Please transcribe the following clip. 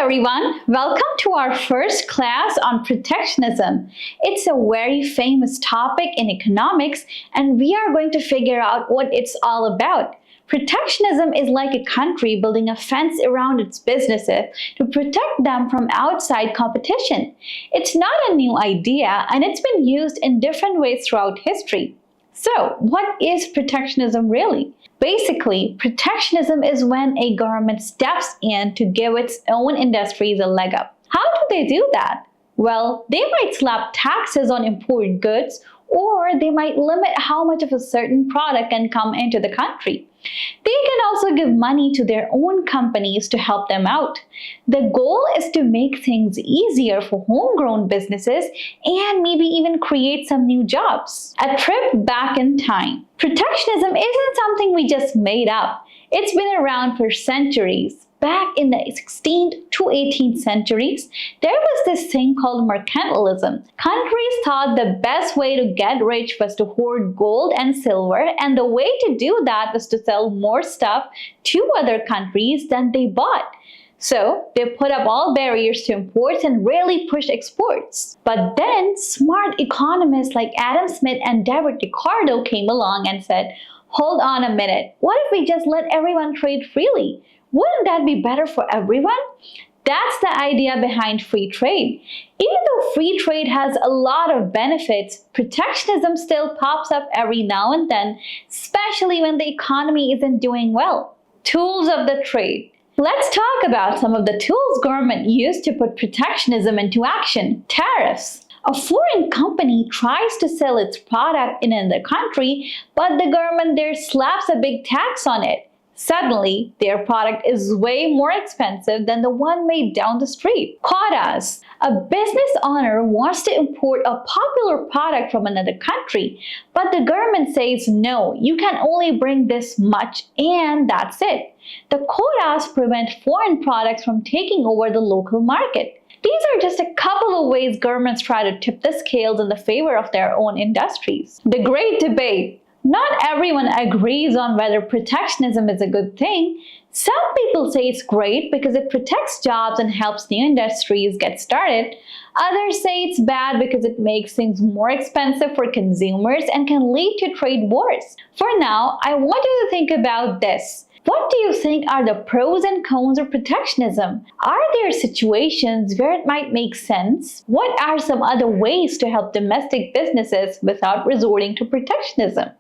everyone, welcome to our first class on protectionism. It's a very famous topic in economics, and we are going to figure out what it's all about. Protectionism is like a country building a fence around its businesses to protect them from outside competition. It's not a new idea, and it's been used in different ways throughout history. So, what is protectionism really? Basically, protectionism is when a government steps in to give its own industries a leg up. How do they do that? Well, they might slap taxes on imported goods, or they might limit how much of a certain product can come into the country. They can also give money to their own companies to help them out. The goal is to make things easier for homegrown businesses and maybe even create some new jobs. A trip back in time. Protectionism isn't something we just made up. It's been around for centuries. Back in the 16th to 18th centuries, there was this thing called mercantilism. Countries thought the best way to get rich was to hoard gold and silver, and the way to do that was to sell more stuff to other countries than they bought. So they put up all barriers to imports and really pushed exports. But then smart economists like Adam Smith and David Ricardo came along and said, hold on a minute, what if we just let everyone trade freely? Wouldn't that be better for everyone? That's the idea behind free trade. Even though free trade has a lot of benefits, protectionism still pops up every now and then, especially when the economy isn't doing well. Tools of the trade. Let's talk about some of the tools government used to put protectionism into action. Tariffs. A foreign company tries to sell its product in another country, but the government there slaps a big tax on it. Suddenly, their product is way more expensive than the one made down the street. Quotas. A business owner wants to import a popular product from another country, but the government says, no, you can only bring this much and that's it. The quotas prevent foreign products from taking over the local market. These are just a couple of ways governments try to tip the scales in the favor of their own industries. The great debate. Not everyone agrees on whether protectionism is a good thing. Some people say it's great because it protects jobs and helps new industries get started. Others say it's bad because it makes things more expensive for consumers and can lead to trade wars. For now, I want you to think about this. What do you think are the pros and cons of protectionism? Are there situations where it might make sense? What are some other ways to help domestic businesses without resorting to protectionism?